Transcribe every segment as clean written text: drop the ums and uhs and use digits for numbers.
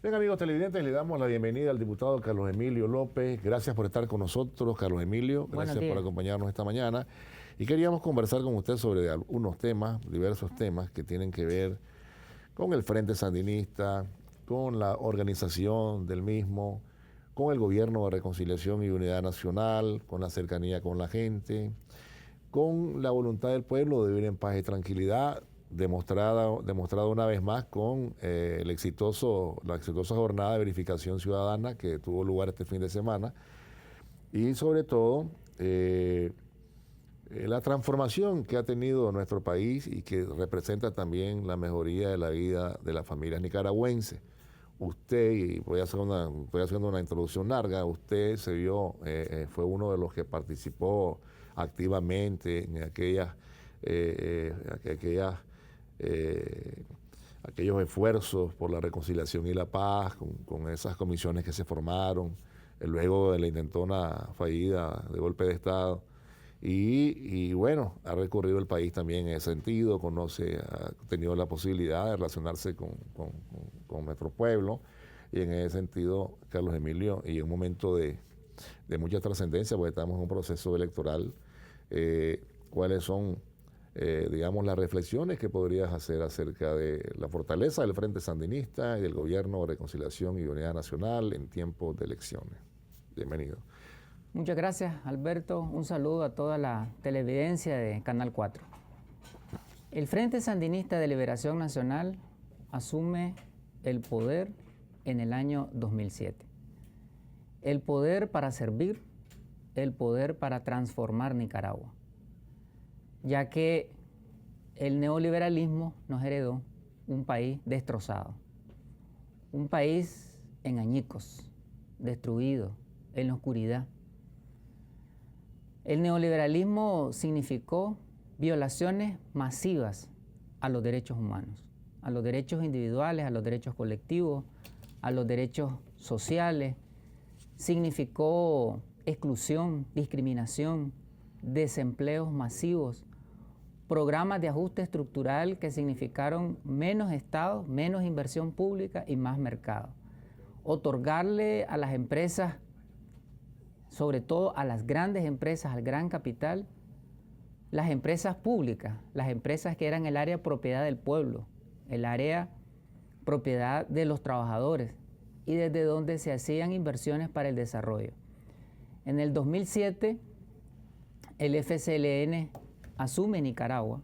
Bien, amigos televidentes, le damos la bienvenida al diputado Carlos Emilio López. Gracias por estar con nosotros, Carlos Emilio. Gracias por acompañarnos esta mañana. Y queríamos conversar con usted sobre algunos temas, diversos temas que tienen que ver con el Frente Sandinista, con la organización del mismo, con el Gobierno de Reconciliación y Unidad Nacional, con la cercanía con la gente, con la voluntad del pueblo de vivir en paz y tranquilidad, demostrada una vez más con la exitosa jornada de verificación ciudadana que tuvo lugar este fin de semana, y sobre todo la transformación que ha tenido nuestro país y que representa también la mejoría de la vida de las familias nicaragüenses. Usted, y voy haciendo una introducción larga, usted se vio, fue uno de los que participó activamente en aquellos esfuerzos por la reconciliación y la paz, con esas comisiones que se formaron, luego de la intentona fallida de golpe de Estado. Y bueno, ha recorrido el país también en ese sentido, ha tenido la posibilidad de relacionarse con nuestro pueblo, y en ese sentido, Carlos Emilio, y en un momento de mucha trascendencia, porque estamos en un proceso electoral, ¿cuáles son, digamos, las reflexiones que podrías hacer acerca de la fortaleza del Frente Sandinista y del Gobierno de Reconciliación y Unidad Nacional en tiempos de elecciones? Bienvenido. Muchas gracias, Alberto. Un saludo a toda la televidencia de Canal 4. El Frente Sandinista de Liberación Nacional asume el poder en el año 2007. El poder para servir, el poder para transformar Nicaragua, ya que el neoliberalismo nos heredó un país destrozado, un país en añicos, destruido, en la oscuridad. El neoliberalismo significó violaciones masivas a los derechos humanos, a los derechos individuales, a los derechos colectivos, a los derechos sociales. Significó exclusión, discriminación, desempleos masivos, programas de ajuste estructural que significaron menos Estado, menos inversión pública y más mercado. Otorgarle a las empresas, sobre todo a las grandes empresas, al gran capital, las empresas públicas, las empresas que eran el área propiedad del pueblo, el área propiedad de los trabajadores y desde donde se hacían inversiones para el desarrollo. En el 2007, el FCLN asume Nicaragua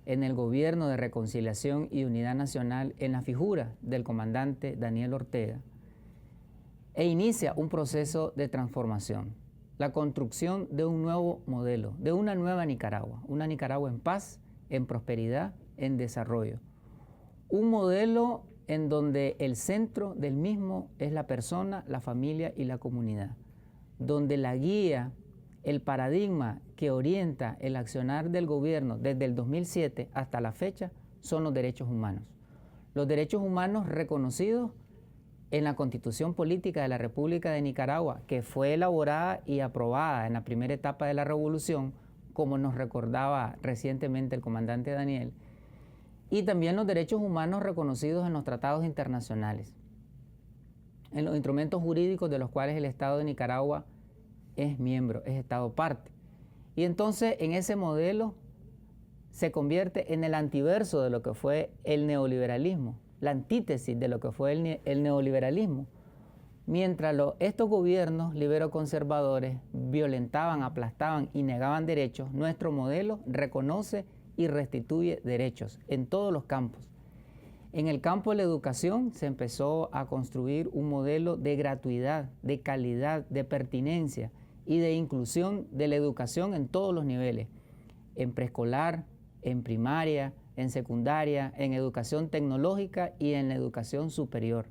en el Gobierno de Reconciliación y Unidad Nacional en la figura del comandante Daniel Ortega, e inicia un proceso de transformación, la construcción de un nuevo modelo, de una nueva Nicaragua, una Nicaragua en paz, en prosperidad, en desarrollo. Un modelo en donde el centro del mismo es la persona, la familia y la comunidad, donde la guía, el paradigma que orienta el accionar del gobierno desde el 2007 hasta la fecha son los derechos humanos. Los derechos humanos reconocidos en la Constitución Política de la República de Nicaragua, que fue elaborada y aprobada en la primera etapa de la revolución, como nos recordaba recientemente el comandante Daniel, y también los derechos humanos reconocidos en los tratados internacionales, en los instrumentos jurídicos de los cuales el Estado de Nicaragua es miembro, es Estado parte. Y entonces en ese modelo se convierte en el antiverso de lo que fue el neoliberalismo, la antítesis de lo que fue el neoliberalismo. Mientras estos gobiernos libero-conservadores violentaban, aplastaban y negaban derechos, nuestro modelo reconoce y restituye derechos en todos los campos. En el campo de la educación se empezó a construir un modelo de gratuidad, de calidad, de pertinencia y de inclusión de la educación en todos los niveles, en preescolar, en primaria, en secundaria, en educación tecnológica y en la educación superior.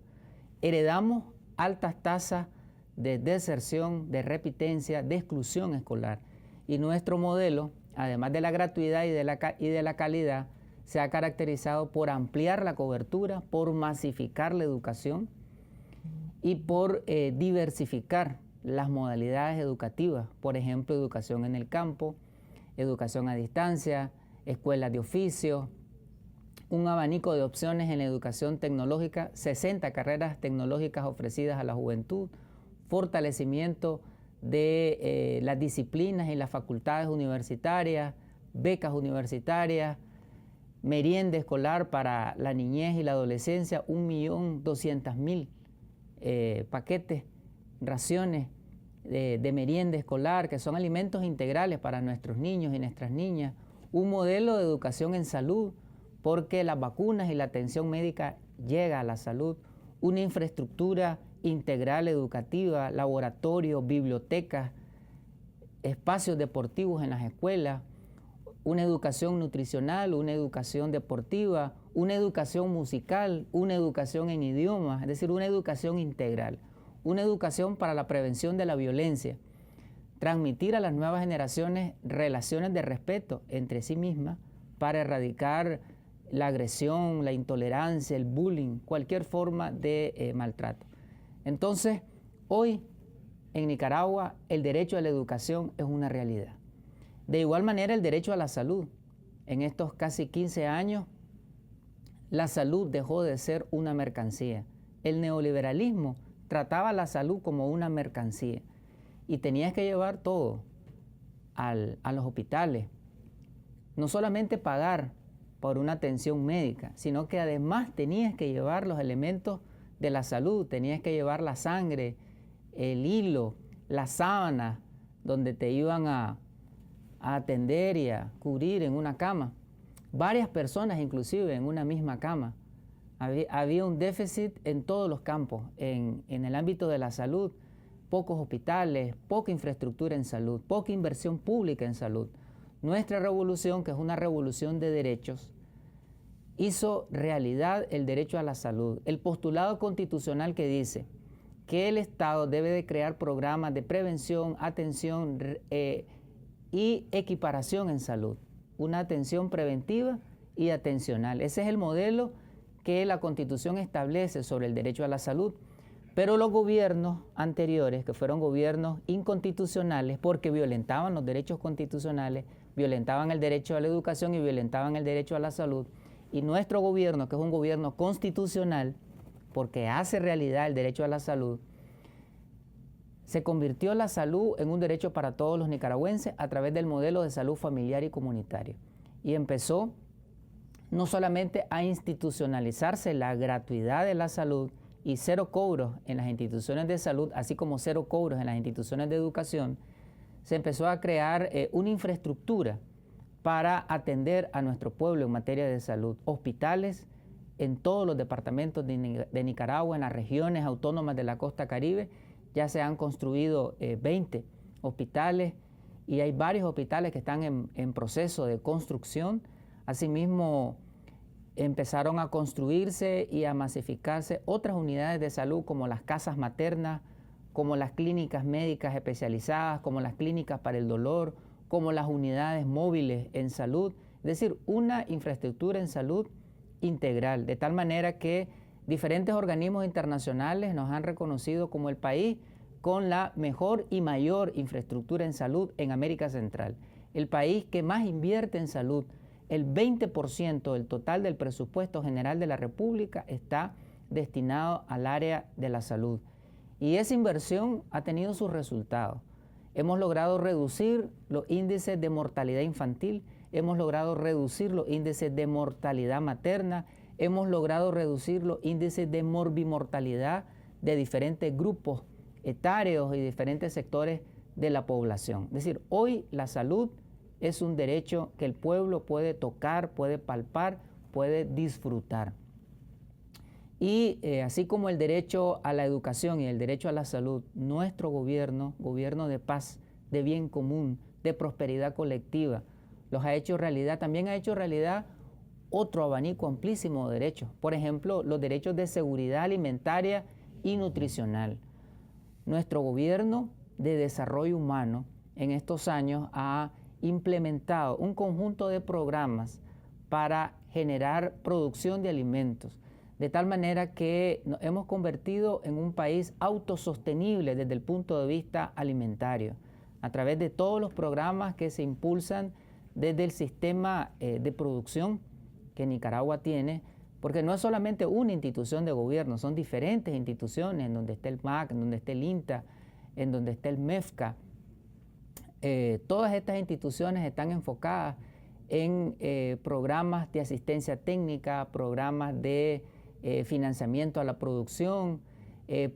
Heredamos altas tasas de deserción, de repitencia, de exclusión escolar. Y nuestro modelo, además de la gratuidad y de la calidad, se ha caracterizado por ampliar la cobertura, por masificar la educación y por diversificar las modalidades educativas. Por ejemplo, educación en el campo, educación a distancia, escuelas de oficio, un abanico de opciones en la educación tecnológica, 60 carreras tecnológicas ofrecidas a la juventud, fortalecimiento de las disciplinas y las facultades universitarias, becas universitarias, merienda escolar para la niñez y la adolescencia, 1.200.000 paquetes, raciones de merienda escolar, que son alimentos integrales para nuestros niños y nuestras niñas, un modelo de educación en salud, porque las vacunas y la atención médica llega a la salud, una infraestructura integral educativa, laboratorios, bibliotecas, espacios deportivos en las escuelas, una educación nutricional, una educación deportiva, una educación musical, una educación en idiomas, es decir, una educación integral, una educación para la prevención de la violencia, transmitir a las nuevas generaciones relaciones de respeto entre sí mismas para erradicar la agresión, la intolerancia, el bullying, cualquier forma de maltrato. Entonces, hoy en Nicaragua el derecho a la educación es una realidad. De igual manera el derecho a la salud. En estos casi 15 años, la salud dejó de ser una mercancía. El neoliberalismo trataba la salud como una mercancía y tenías que llevar todo a los hospitales. No solamente pagar por una atención médica, sino que además tenías que llevar los elementos de la salud, tenías que llevar la sangre, el hilo, la sábana, donde te iban a atender y a cubrir en una cama. Varias personas inclusive en una misma cama. Había un déficit en todos los campos, en el ámbito de la salud, pocos hospitales, poca infraestructura en salud, poca inversión pública en salud. Nuestra revolución, que es una revolución de derechos, hizo realidad el derecho a la salud. El postulado constitucional que dice que el Estado debe de crear programas de prevención, atención y equiparación en salud. Una atención preventiva y atencional. Ese es el modelo que la Constitución establece sobre el derecho a la salud. Pero los gobiernos anteriores, que fueron gobiernos inconstitucionales porque violentaban los derechos constitucionales, violentaban el derecho a la educación y violentaban el derecho a la salud, y nuestro gobierno, que es un gobierno constitucional, porque hace realidad el derecho a la salud, se convirtió la salud en un derecho para todos los nicaragüenses a través del modelo de salud familiar y comunitario. Y empezó no solamente a institucionalizarse la gratuidad de la salud y cero cobros en las instituciones de salud, así como cero cobros en las instituciones de educación, se empezó a crear una infraestructura para atender a nuestro pueblo en materia de salud. Hospitales en todos los departamentos de Nicaragua, en las regiones autónomas de la costa Caribe, ya se han construido 20 hospitales y hay varios hospitales que están en proceso de construcción. Asimismo, empezaron a construirse y a masificarse otras unidades de salud como las casas maternas, como las clínicas médicas especializadas, como las clínicas para el dolor, como las unidades móviles en salud. Es decir, una infraestructura en salud integral, de tal manera que diferentes organismos internacionales nos han reconocido como el país con la mejor y mayor infraestructura en salud en América Central. El país que más invierte en salud. El 20% del total del presupuesto general de la República está destinado al área de la salud. Y esa inversión ha tenido sus resultados. Hemos logrado reducir los índices de mortalidad infantil, hemos logrado reducir los índices de mortalidad materna, hemos logrado reducir los índices de morbimortalidad de diferentes grupos etarios y diferentes sectores de la población. Es decir, hoy la salud es un derecho que el pueblo puede tocar, puede palpar, puede disfrutar. Y así como el derecho a la educación y el derecho a la salud, nuestro gobierno, gobierno de paz, de bien común, de prosperidad colectiva, los ha hecho realidad. También ha hecho realidad otro abanico amplísimo de derechos. Por ejemplo, los derechos de seguridad alimentaria y nutricional. Nuestro gobierno de desarrollo humano en estos años ha implementado un conjunto de programas para generar producción de alimentos, de tal manera que nos hemos convertido en un país autosostenible desde el punto de vista alimentario, a través de todos los programas que se impulsan desde el sistema de producción que Nicaragua tiene, porque no es solamente una institución de gobierno, son diferentes instituciones, en donde está el MAC, en donde está el INTA, en donde está el MEFCA. Todas estas instituciones están enfocadas en programas de asistencia técnica, programas de financiamiento a la producción,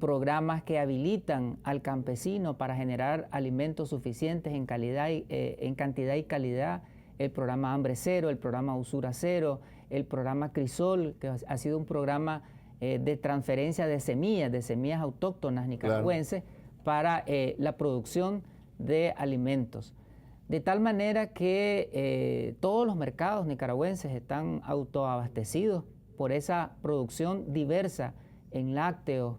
programas que habilitan al campesino para generar alimentos suficientes en cantidad y calidad, el programa Hambre Cero, el programa Usura Cero, el programa Crisol, que ha sido un programa de transferencia de semillas autóctonas nicaragüenses, claro, para la producción de alimentos. De tal manera que todos los mercados nicaragüenses están autoabastecidos por esa producción diversa en lácteos,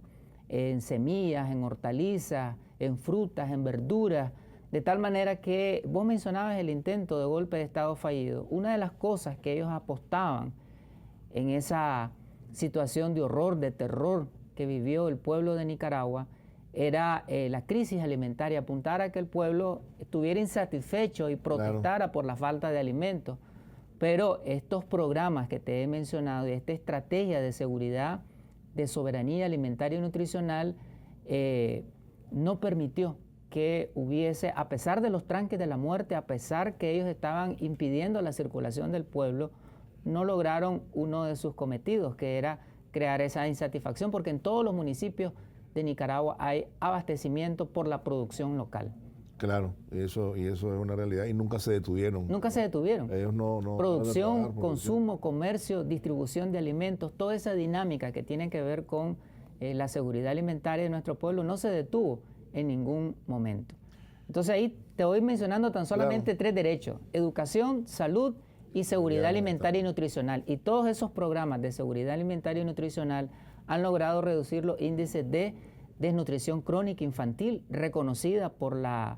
en semillas, en hortalizas, en frutas, en verduras, de tal manera que vos mencionabas el intento de golpe de Estado fallido. Una de las cosas que ellos apostaban en esa situación de horror, de terror que vivió el pueblo de Nicaragua, era la crisis alimentaria, apuntar a que el pueblo estuviera insatisfecho y protestara, claro, por la falta de alimentos. Pero estos programas que te he mencionado y esta estrategia de seguridad, de soberanía alimentaria y nutricional, no permitió que hubiese, a pesar de los tranques de la muerte, a pesar que ellos estaban impidiendo la circulación del pueblo, no lograron uno de sus cometidos, que era crear esa insatisfacción, porque en todos los municipios de Nicaragua hay abastecimiento por la producción local. Claro, y eso es una realidad y nunca se detuvieron. Nunca se detuvieron. Ellos no producción, consumo, comercio, distribución de alimentos, toda esa dinámica que tiene que ver con la seguridad alimentaria de nuestro pueblo no se detuvo en ningún momento. Entonces ahí te voy mencionando tan solamente, claro, 3 derechos: educación, salud y seguridad alimentaria y nutricional. Y todos esos programas de seguridad alimentaria y nutricional han logrado reducir los índices de desnutrición crónica infantil reconocida por las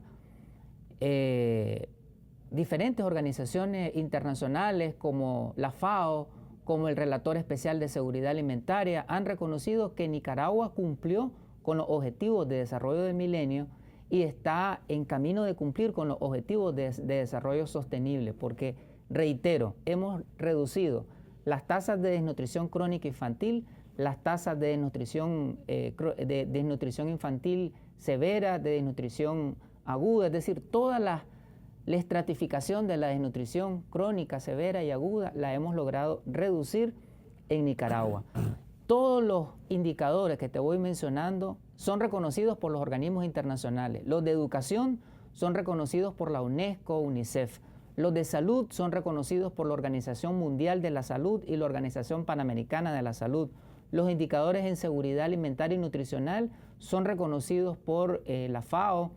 diferentes organizaciones internacionales como la FAO, como el Relator Especial de Seguridad Alimentaria. Han reconocido que Nicaragua cumplió con los objetivos de desarrollo del milenio y está en camino de cumplir con los objetivos de desarrollo sostenible, porque, reitero, hemos reducido las tasas de desnutrición crónica infantil, las tasas de desnutrición infantil severa, de desnutrición aguda, es decir, toda la estratificación de la desnutrición crónica, severa y aguda la hemos logrado reducir en Nicaragua. Todos los indicadores que te voy mencionando son reconocidos por los organismos internacionales. Los de educación son reconocidos por la UNESCO, UNICEF. Los de salud son reconocidos por la Organización Mundial de la Salud y la Organización Panamericana de la Salud. Los indicadores en seguridad alimentaria y nutricional son reconocidos por la FAO,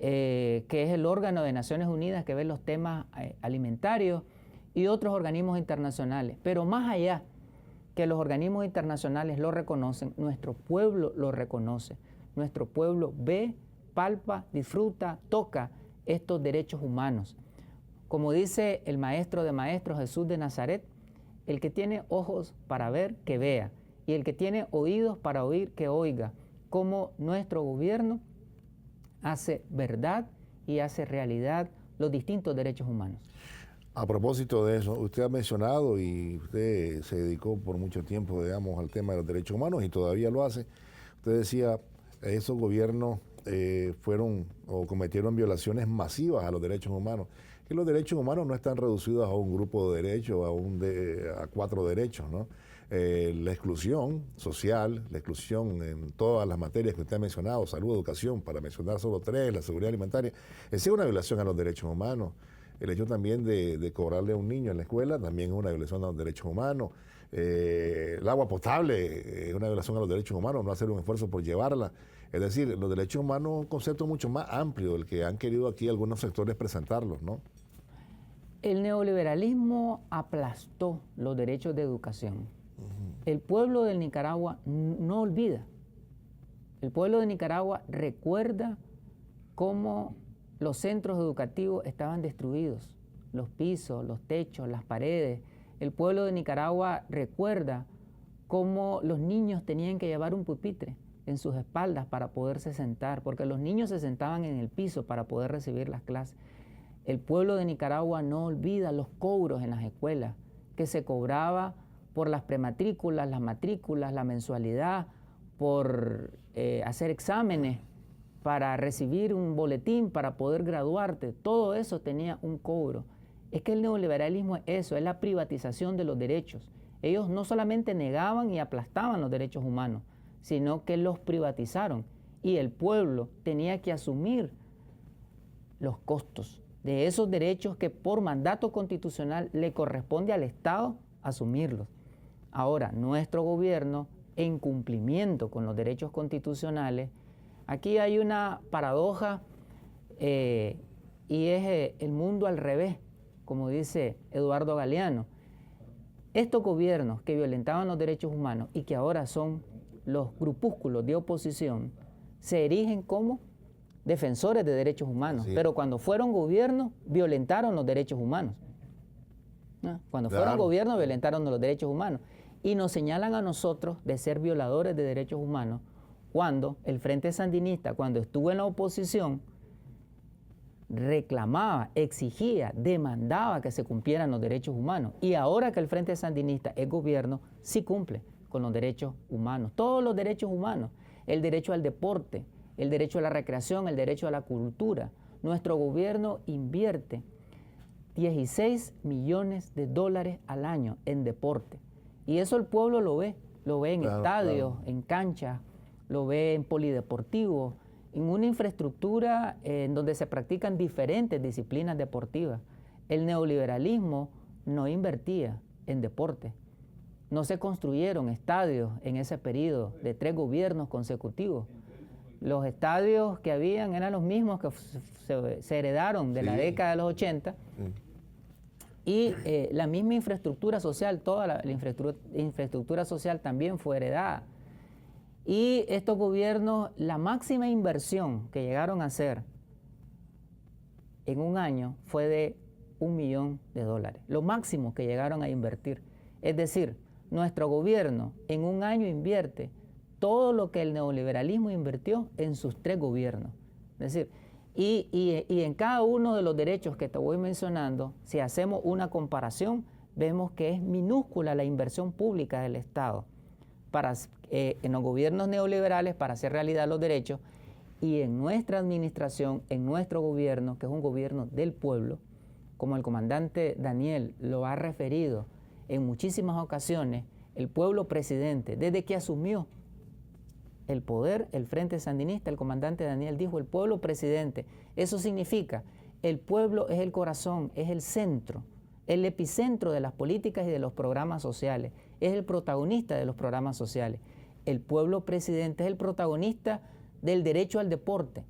que es el órgano de Naciones Unidas que ve los temas alimentarios, y otros organismos internacionales. Pero más allá que los organismos internacionales lo reconocen, nuestro pueblo lo reconoce. Nuestro pueblo ve, palpa, disfruta, toca estos derechos humanos. Como dice el maestro de maestros Jesús de Nazaret, el que tiene ojos para ver, que vea, y el que tiene oídos para oír, que oiga, cómo nuestro gobierno hace verdad y hace realidad los distintos derechos humanos. A propósito de eso, usted ha mencionado y usted se dedicó por mucho tiempo, digamos, al tema de los derechos humanos y todavía lo hace. Usted decía, esos gobiernos fueron o cometieron violaciones masivas a los derechos humanos. Que los derechos humanos no están reducidos a un grupo de derechos, a 4 derechos, ¿no? La exclusión social, la exclusión en todas las materias que usted ha mencionado, salud, educación, para mencionar solo 3, la seguridad alimentaria, es una violación a los derechos humanos. El hecho también de cobrarle a un niño en la escuela también es una violación a los derechos humanos. El agua potable es una violación a los derechos humanos, no hacer un esfuerzo por llevarla. Es decir, los derechos humanos es un concepto mucho más amplio del que han querido aquí algunos sectores presentarlos, ¿no? El neoliberalismo aplastó los derechos de educación. El pueblo de Nicaragua no olvida. El pueblo de Nicaragua recuerda cómo los centros educativos estaban destruidos, los pisos, los techos, las paredes. El pueblo de Nicaragua recuerda cómo los niños tenían que llevar un pupitre en sus espaldas para poderse sentar, porque los niños se sentaban en el piso para poder recibir las clases. El pueblo de Nicaragua no olvida los cobros en las escuelas, que se cobraba por las prematrículas, las matrículas, la mensualidad, por hacer exámenes, para recibir un boletín, para poder graduarte. Todo eso tenía un cobro. Es que el neoliberalismo es eso, es la privatización de los derechos. Ellos no solamente negaban y aplastaban los derechos humanos, sino que los privatizaron. Y el pueblo tenía que asumir los costos de esos derechos que por mandato constitucional le corresponde al Estado asumirlos. Ahora, nuestro gobierno, en cumplimiento con los derechos constitucionales, aquí hay una paradoja y es el mundo al revés, como dice Eduardo Galeano. Estos gobiernos que violentaban los derechos humanos y que ahora son los grupúsculos de oposición, se erigen como defensores de derechos humanos, pero cuando fueron gobierno violentaron los derechos humanos. ¿No? Cuando fueron gobierno violentaron los derechos humanos y nos señalan a nosotros de ser violadores de derechos humanos cuando el Frente Sandinista, cuando estuvo en la oposición, reclamaba, exigía, demandaba que se cumplieran los derechos humanos. Y ahora que el Frente Sandinista es gobierno, sí cumple con los derechos humanos, todos los derechos humanos, el derecho al deporte, el derecho a la recreación, el derecho a la cultura. Nuestro gobierno invierte 16 millones de dólares al año en deporte. Y eso el pueblo lo ve en estadios, en canchas, lo ve en polideportivos, en una infraestructura en donde se practican diferentes disciplinas deportivas. El neoliberalismo no invertía en deporte. No se construyeron estadios en ese periodo de 3 gobiernos consecutivos. Los estadios que habían eran los mismos que se heredaron de la década de los 80 y la misma infraestructura social, toda la infraestructura social también fue heredada. Y estos gobiernos, la máxima inversión que llegaron a hacer en un año fue de $1 millón, lo máximo que llegaron a invertir. Es decir, nuestro gobierno en un año invierte todo lo que el neoliberalismo invirtió en sus 3 gobiernos. Es decir, y en cada uno de los derechos que te voy mencionando, si hacemos una comparación, vemos que es minúscula la inversión pública del Estado en los gobiernos neoliberales para hacer realidad los derechos, y en nuestra administración, en nuestro gobierno, que es un gobierno del pueblo, como el comandante Daniel lo ha referido en muchísimas ocasiones, el pueblo presidente, desde que asumió el poder, el Frente Sandinista, el comandante Daniel dijo, el pueblo presidente. Eso significa, el pueblo es el corazón, es el centro, el epicentro de las políticas y de los programas sociales, es el protagonista de los programas sociales. El pueblo presidente es el protagonista del derecho al deporte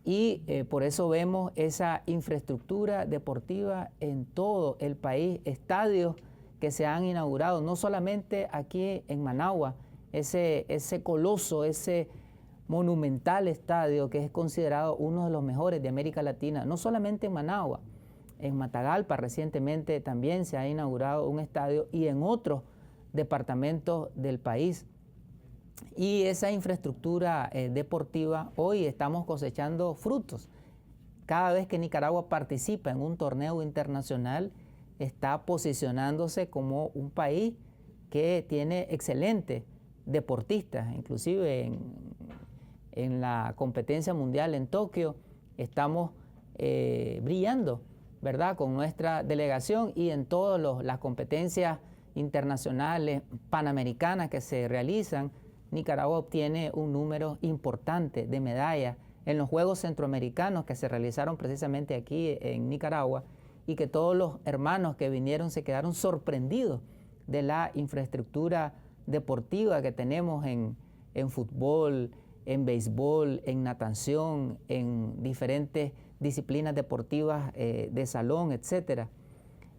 y por eso vemos esa infraestructura deportiva en todo el país, estadios que se han inaugurado, no solamente aquí en Managua, ese coloso, ese monumental estadio que es considerado uno de los mejores de América Latina, no solamente en Managua, en Matagalpa recientemente también se ha inaugurado un estadio y en otros departamentos del país. Y esa infraestructura deportiva hoy estamos cosechando frutos. Cada vez que Nicaragua participa en un torneo internacional, está posicionándose como un país que tiene excelentes deportistas, inclusive en la competencia mundial en Tokio estamos brillando, ¿verdad?, con nuestra delegación y en todas las competencias internacionales panamericanas que se realizan, Nicaragua obtiene un número importante de medallas en los Juegos Centroamericanos que se realizaron precisamente aquí en Nicaragua y que todos los hermanos que vinieron se quedaron sorprendidos de la infraestructura deportiva que tenemos en fútbol, en béisbol, en natación, en diferentes disciplinas deportivas de salón, etc.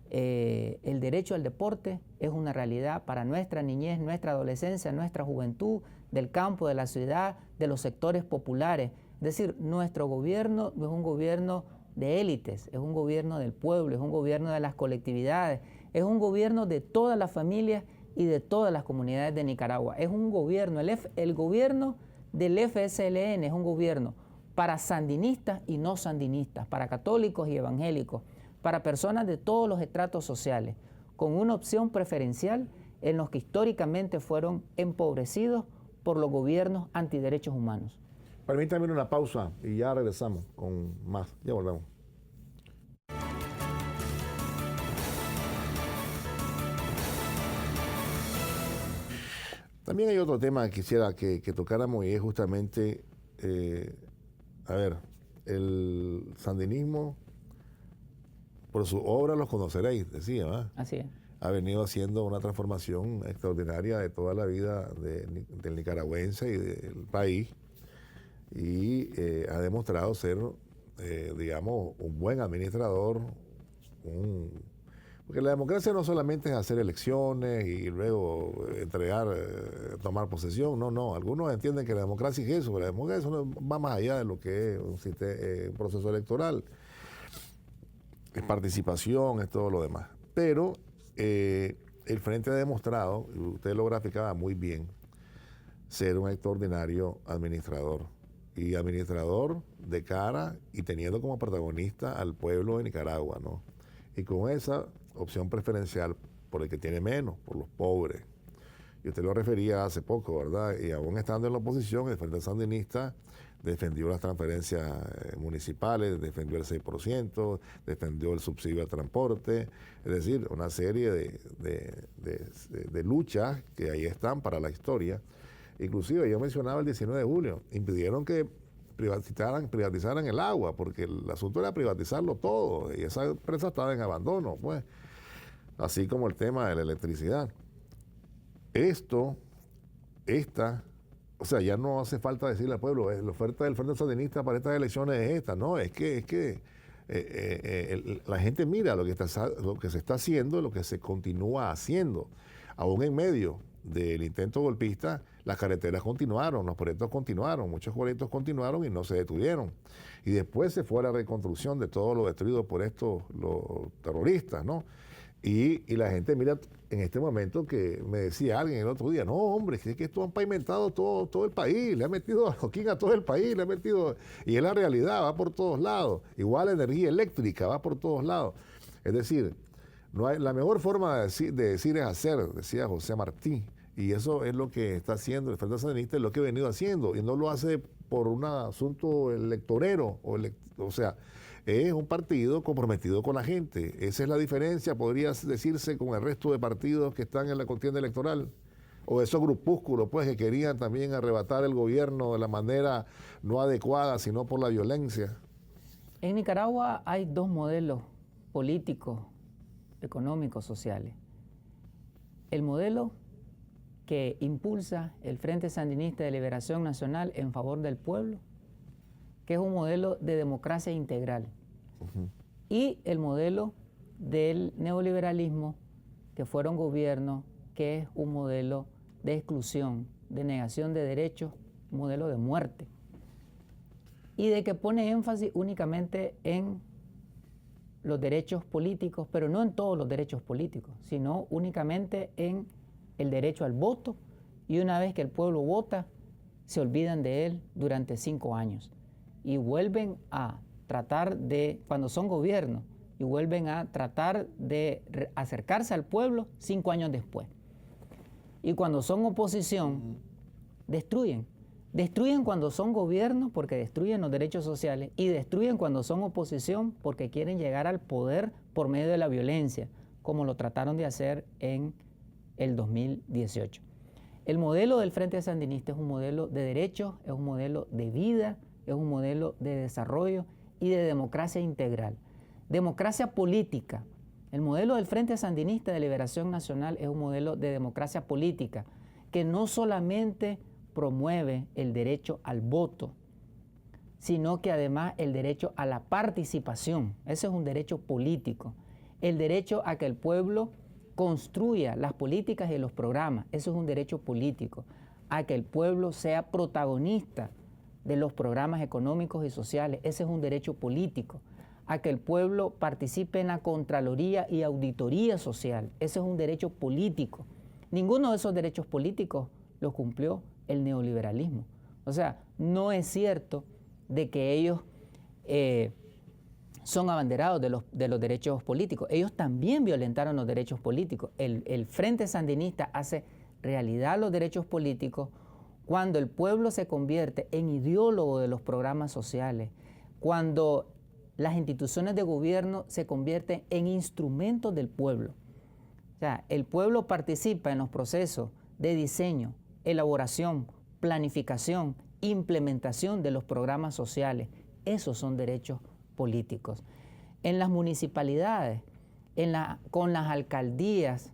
El derecho al deporte es una realidad para nuestra niñez, nuestra adolescencia, nuestra juventud, del campo, de la ciudad, de los sectores populares. Es decir, nuestro gobierno no es un gobierno de élites, es un gobierno del pueblo, es un gobierno de las colectividades, es un gobierno de todas las familias y de todas las comunidades de Nicaragua. Es un gobierno, el gobierno del FSLN es un gobierno para sandinistas y no sandinistas, para católicos y evangélicos, para personas de todos los estratos sociales. con una opción preferencial en los que históricamente fueron empobrecidos por los gobiernos antiderechos humanos. Permítame una pausa y ya regresamos con más. Ya volvemos. También hay otro tema que quisiera que tocáramos y es justamente, el sandinismo, por su obra los conoceréis, decía, ¿verdad? Así es. Ha venido haciendo una transformación extraordinaria de toda la vida del nicaragüense y del país y ha demostrado ser, digamos, un buen administrador, porque la democracia no solamente es hacer elecciones y luego entregar, tomar posesión, no. Algunos entienden que la democracia es eso, pero la democracia va más allá de lo que es un proceso electoral. Es participación, es todo lo demás. Pero el Frente ha demostrado, y usted lo graficaba muy bien, ser un extraordinario administrador. Y administrador de cara y teniendo como protagonista al pueblo de Nicaragua, ¿no? Y con esa opción preferencial por el que tiene menos, por los pobres. Y usted lo refería hace poco, ¿verdad? Y aún estando en la oposición, el Frente Sandinista defendió las transferencias municipales, defendió el 6%, defendió el subsidio al transporte, es decir, una serie de luchas que ahí están para la historia. Inclusive yo mencionaba el 19 de julio, impidieron que privatizaran el agua, porque el asunto era privatizarlo todo, y esa empresa estaba en abandono, pues, así como el tema de la electricidad. O sea, ya no hace falta decirle al pueblo, la oferta del Frente Sandinista para estas elecciones es esta, no, es que la gente mira lo que se está haciendo, lo que se continúa haciendo, aún en medio del intento golpista. Las carreteras continuaron, los proyectos continuaron, muchos proyectos continuaron y no se detuvieron. Y después se fue a la reconstrucción de todo lo destruido por los terroristas, ¿no? Y la gente mira en este momento que me decía alguien el otro día, no, hombre, es que esto han pavimentado todo el país, le ha metido a Joaquín a todo el país, y es la realidad, va por todos lados. Igual la energía eléctrica va por todos lados. Es decir, la mejor forma de decir es hacer, decía José Martí. Y eso es lo que está haciendo el Frente Sandinista, es lo que ha venido haciendo. Y no lo hace por un asunto electorero, o sea, es un partido comprometido con la gente. Esa es la diferencia, podría decirse, con el resto de partidos que están en la contienda electoral. O esos grupúsculos, pues, que querían también arrebatar el gobierno de la manera no adecuada, sino por la violencia. En Nicaragua hay dos modelos políticos, económicos, sociales. El modelo que impulsa el Frente Sandinista de Liberación Nacional en favor del pueblo, que es un modelo de democracia integral, y el modelo del neoliberalismo, que fueron gobiernos, que es un modelo de exclusión, de negación de derechos, un modelo de muerte, y de que pone énfasis únicamente en los derechos políticos, pero no en todos los derechos políticos, sino únicamente en el derecho al voto, y una vez que el pueblo vota, se olvidan de él durante 5 años y vuelven a tratar de, cuando son gobierno, y vuelven a tratar de acercarse al pueblo 5 años después. Y cuando son oposición, destruyen. Destruyen cuando son gobierno porque destruyen los derechos sociales, y destruyen cuando son oposición porque quieren llegar al poder por medio de la violencia, como lo trataron de hacer en el 2018. El modelo del Frente Sandinista es un modelo de derechos, es un modelo de vida, es un modelo de desarrollo y de democracia integral. Democracia política. El modelo del Frente Sandinista de Liberación Nacional es un modelo de democracia política que no solamente promueve el derecho al voto, sino que además el derecho a la participación. Ese es un derecho político. El derecho a que el pueblo construya las políticas y los programas, eso es un derecho político. A que el pueblo sea protagonista de los programas económicos y sociales, ese es un derecho político. A que el pueblo participe en la Contraloría y Auditoría Social, ese es un derecho político. Ninguno de esos derechos políticos los cumplió el neoliberalismo. O sea, no es cierto de que ellos son abanderados de los derechos políticos. Ellos también violentaron los derechos políticos. El Frente Sandinista hace realidad los derechos políticos cuando el pueblo se convierte en ideólogo de los programas sociales, cuando las instituciones de gobierno se convierten en instrumentos del pueblo. O sea, el pueblo participa en los procesos de diseño, elaboración, planificación, implementación de los programas sociales. Esos son derechos políticos. En las municipalidades, con las alcaldías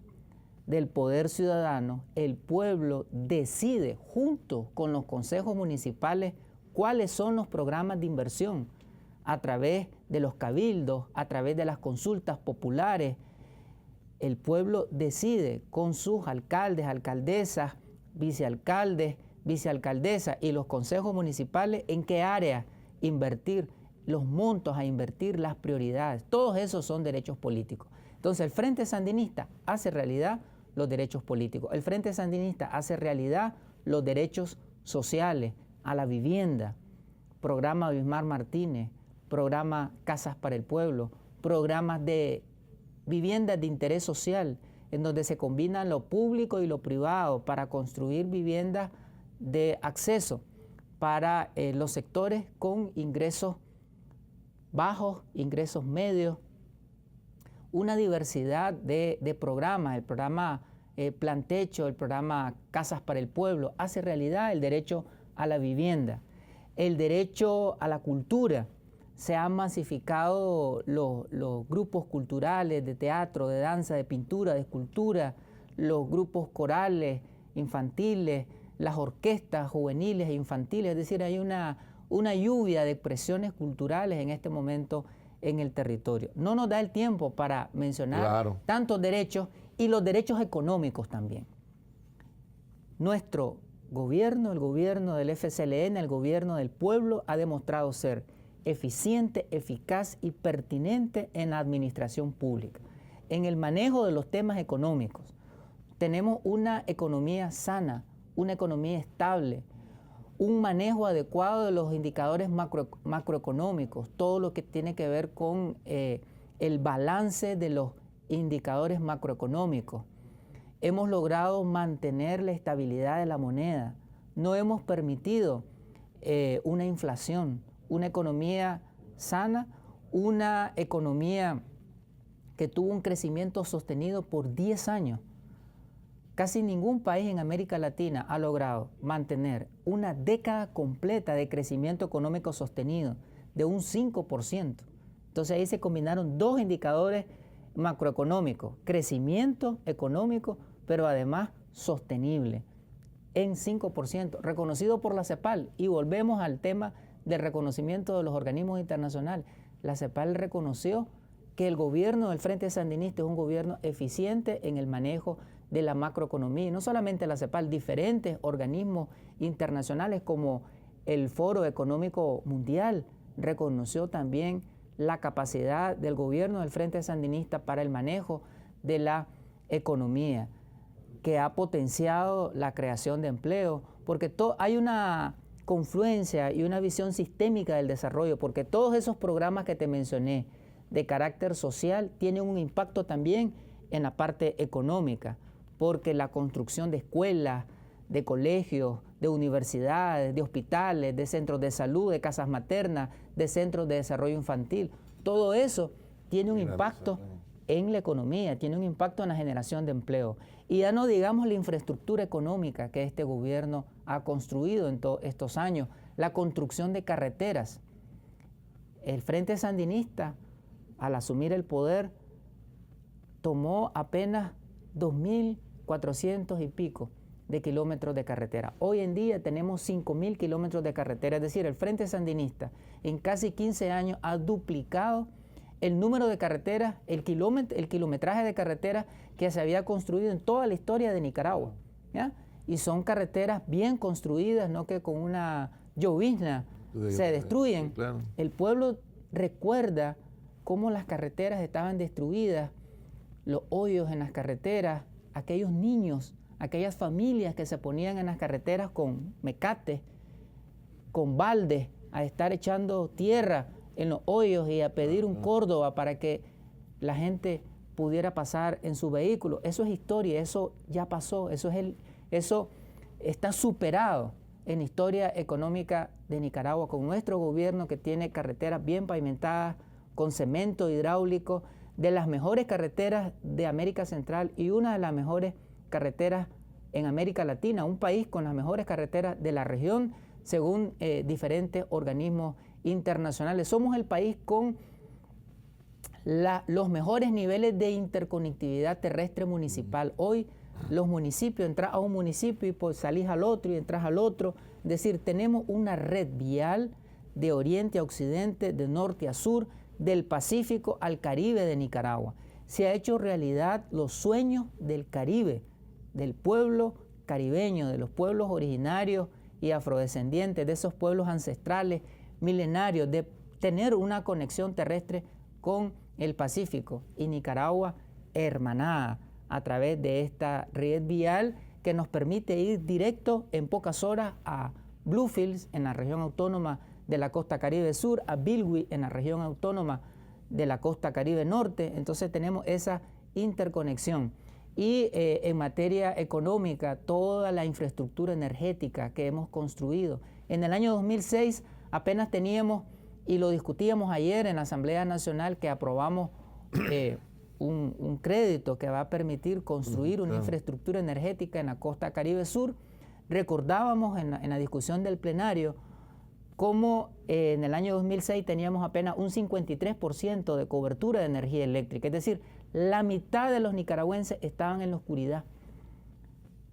del poder ciudadano, el pueblo decide junto con los consejos municipales cuáles son los programas de inversión a través de los cabildos, a través de las consultas populares. El pueblo decide con sus alcaldes, alcaldesas, vicealcaldes, vicealcaldesas y los consejos municipales en qué área invertir, los montos a invertir, las prioridades. Todos esos son derechos políticos. Entonces el Frente Sandinista hace realidad los derechos políticos. El Frente Sandinista hace realidad los derechos sociales, a la vivienda, programa Bismar Martínez, programa Casas para el Pueblo, programas de viviendas de interés social, en donde se combinan lo público y lo privado para construir viviendas de acceso para los sectores con ingresos bajos, ingresos medios, una diversidad de programas. El programa Plan Techo, el programa Casas para el Pueblo, hace realidad el derecho a la vivienda, el derecho a la cultura. Se han masificado los grupos culturales de teatro, de danza, de pintura, de escultura, los grupos corales, infantiles, las orquestas juveniles e infantiles. Es decir, hay una lluvia de expresiones culturales en este momento en el territorio. No nos da el tiempo para mencionar tantos derechos y los derechos económicos también. Nuestro gobierno, el gobierno del FCLN, el gobierno del pueblo, ha demostrado ser eficiente, eficaz y pertinente en la administración pública, en el manejo de los temas económicos. Tenemos una economía sana, una economía estable, un manejo adecuado de los indicadores macroeconómicos, todo lo que tiene que ver con el balance de los indicadores macroeconómicos. Hemos logrado mantener la estabilidad de la moneda, no hemos permitido una inflación, una economía sana, una economía que tuvo un crecimiento sostenido por 10 años. Casi ningún país en América Latina ha logrado mantener una década completa de crecimiento económico sostenido de un 5%. Entonces ahí se combinaron dos indicadores macroeconómicos, crecimiento económico, pero además sostenible, en 5%, reconocido por la CEPAL. Y volvemos al tema del reconocimiento de los organismos internacionales. La CEPAL reconoció que el gobierno del Frente Sandinista es un gobierno eficiente en el manejo de la macroeconomía. Y no solamente la CEPAL, diferentes organismos internacionales como el Foro Económico Mundial reconoció también la capacidad del gobierno del Frente Sandinista para el manejo de la economía, que ha potenciado la creación de empleo, porque hay una confluencia y una visión sistémica del desarrollo, porque todos esos programas que te mencioné de carácter social tienen un impacto también en la parte económica, porque la construcción de escuelas, de colegios, de universidades, de hospitales, de centros de salud, de casas maternas, de centros de desarrollo infantil, todo eso tiene un impacto en la economía, tiene un impacto en la generación de empleo. Y ya no digamos la infraestructura económica que este gobierno ha construido en todos estos años, la construcción de carreteras. El Frente Sandinista, al asumir el poder, tomó apenas 2.400 y pico de kilómetros de carretera. Hoy en día tenemos 5.000 kilómetros de carretera, es decir, el Frente Sandinista en casi 15 años ha duplicado el número de carreteras, el kilometraje de carreteras que se había construido en toda la historia de Nicaragua, ¿ya? Y son carreteras bien construidas, no que con una llovizna se destruyen. Claro. El pueblo recuerda cómo las carreteras estaban destruidas, los hoyos en las carreteras, aquellos niños, aquellas familias que se ponían en las carreteras con mecates, con baldes, a estar echando tierra en los hoyos y a pedir un Córdoba para que la gente pudiera pasar en su vehículo. Eso es historia, eso ya pasó, eso está superado en la historia económica de Nicaragua, con nuestro gobierno que tiene carreteras bien pavimentadas, con cemento hidráulico, de las mejores carreteras de América Central y una de las mejores carreteras en América Latina, un país con las mejores carreteras de la región, según diferentes organismos internacionales. Somos el país con los mejores niveles de interconectividad terrestre municipal. Hoy los municipios, entras a un municipio y pues salís al otro y entras al otro. Es decir, tenemos una red vial de oriente a occidente, de norte a sur, del Pacífico al Caribe de Nicaragua. Se ha hecho realidad los sueños del Caribe, del pueblo caribeño, de los pueblos originarios y afrodescendientes, de esos pueblos ancestrales, milenarios, de tener una conexión terrestre con el Pacífico, y Nicaragua hermanada a través de esta red vial que nos permite ir directo en pocas horas a Bluefields, en la región autónoma de la costa Caribe Sur, a Bilwi, en la región autónoma de la costa Caribe Norte. Entonces tenemos esa interconexión. Y en materia económica, toda la infraestructura energética que hemos construido. En el año 2006 apenas teníamos, y lo discutíamos ayer en la Asamblea Nacional, que aprobamos un crédito que va a permitir construir una infraestructura energética en la costa Caribe Sur. Recordábamos en la discusión del plenario cómo en el año 2006 teníamos apenas un 53% de cobertura de energía eléctrica. Es decir, la mitad de los nicaragüenses estaban en la oscuridad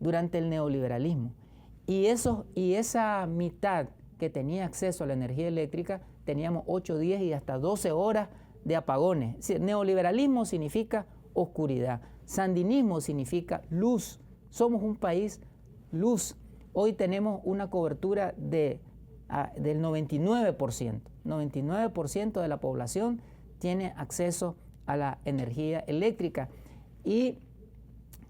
durante el neoliberalismo. Y esa mitad que tenía acceso a la energía eléctrica, teníamos 8, 10 y hasta 12 horas de apagones. Es decir, neoliberalismo significa oscuridad, sandinismo significa luz. Somos un país luz. Hoy tenemos una cobertura del 99%. 99% de la población tiene acceso a la energía eléctrica, y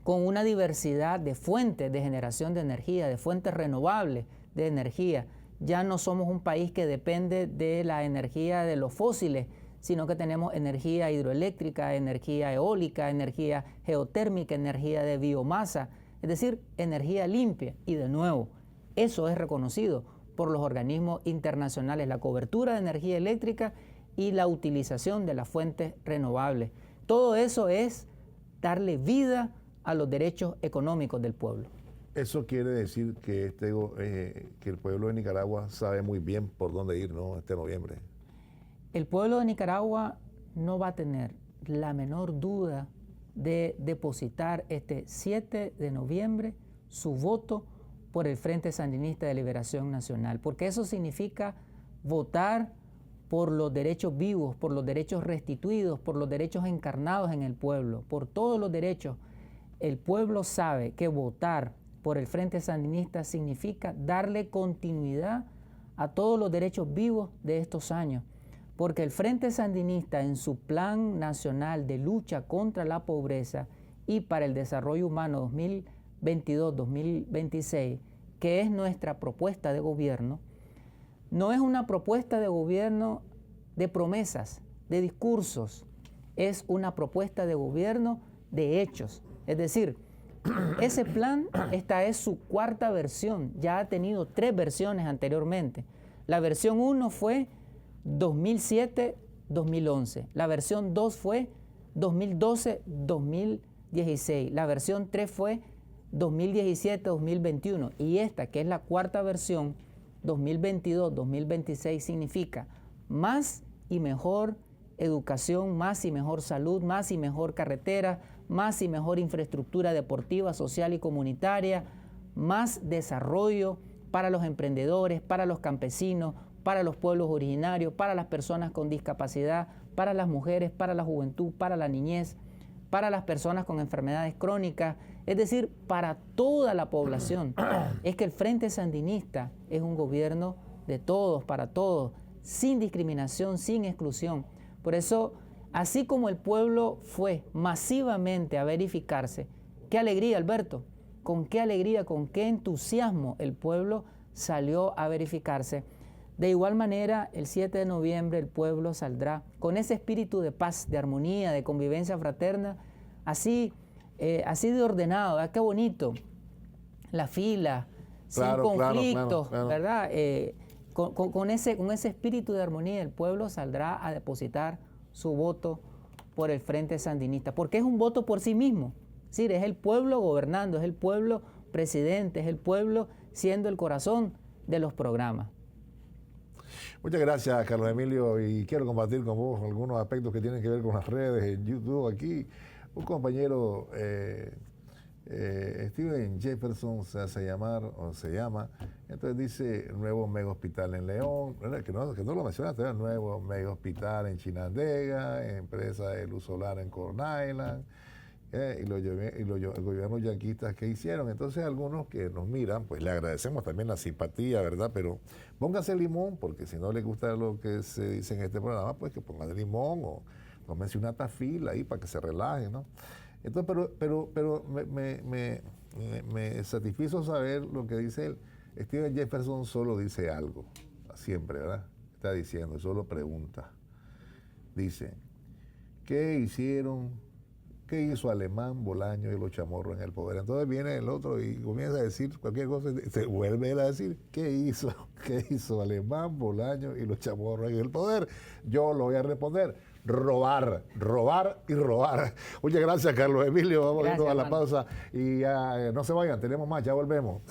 con una diversidad de fuentes de generación de energía, de fuentes renovables de energía. Ya no somos un país que depende de la energía de los fósiles, sino que tenemos energía hidroeléctrica, energía eólica, energía geotérmica, energía de biomasa, es decir, energía limpia. Y de nuevo, eso es reconocido por los organismos internacionales, la cobertura de energía eléctrica y la utilización de las fuentes renovables. Todo eso es darle vida a los derechos económicos del pueblo. Eso quiere decir que, que el pueblo de Nicaragua sabe muy bien por dónde ir, ¿no?, este noviembre. El pueblo de Nicaragua no va a tener la menor duda de depositar este 7 de noviembre su voto por el Frente Sandinista de Liberación Nacional, porque eso significa votar por los derechos vivos, por los derechos restituidos, por los derechos encarnados en el pueblo, por todos los derechos. El pueblo sabe que votar por el Frente Sandinista significa darle continuidad a todos los derechos vivos de estos años, porque el Frente Sandinista, en su Plan Nacional de Lucha contra la Pobreza y para el Desarrollo Humano 2022-2026, que es nuestra propuesta de gobierno, no es una propuesta de gobierno de promesas, de discursos, es una propuesta de gobierno de hechos. Es decir, ese plan, esta es su cuarta versión, ya ha tenido 3 versiones anteriormente. La versión 1 fue 2007-2011, la versión 2 fue 2012-2016, la versión 3 fue 2017-2021, y esta, que es la cuarta versión, 2022-2026, significa más y mejor educación, más y mejor salud, más y mejor carretera, más y mejor infraestructura deportiva, social y comunitaria, más desarrollo para los emprendedores, para los campesinos, para los pueblos originarios, para las personas con discapacidad, para las mujeres, para la juventud, para la niñez, para las personas con enfermedades crónicas, es decir, para toda la población. Es que el Frente Sandinista es un gobierno de todos, para todos, sin discriminación, sin exclusión. Por eso, así como el pueblo fue masivamente a verificarse, qué alegría, Alberto, con qué alegría, con qué entusiasmo el pueblo salió a verificarse. De igual manera, el 7 de noviembre el pueblo saldrá con ese espíritu de paz, de armonía, de convivencia fraterna, así de ordenado. ¿Verdad? Qué bonito. La fila, Claro, sin conflictos, claro. ¿verdad? Con ese espíritu de armonía, el pueblo saldrá a depositar su voto por el Frente Sandinista, porque es un voto por sí mismo. Es decir, es el pueblo gobernando, es el pueblo presidente, es el pueblo siendo el corazón de los programas. Muchas gracias, Carlos Emilio, y quiero compartir con vos algunos aspectos que tienen que ver con las redes, en YouTube. Aquí un compañero, Steven Jefferson, se hace llamar, o se llama, entonces dice nuevo mega hospital en León, que no lo mencionaste, ¿verdad? Nuevo mega hospital en Chinandega, empresa de luz solar en Corn Island, y los gobiernos yanquistas que hicieron. Entonces algunos que nos miran, pues le agradecemos también la simpatía, ¿verdad? Pero póngase limón, porque si no les gusta lo que se dice en este programa, pues que pongan limón o tómense una tafila ahí para que se relajen, ¿no? Entonces, pero me satisfizo saber lo que dice él. Steven Jefferson solo dice algo, siempre, ¿verdad? Está diciendo, solo pregunta. Dice, ¿qué hizo Alemán, Bolaño y los Chamorros en el poder? Entonces viene el otro y comienza a decir cualquier cosa, se vuelve él a decir, ¿qué hizo Alemán, Bolaño y los Chamorros en el poder? Yo lo voy a responder, robar y robar. Muchas gracias, Carlos Emilio. Vamos a la pausa y no se vayan, tenemos más, ya volvemos.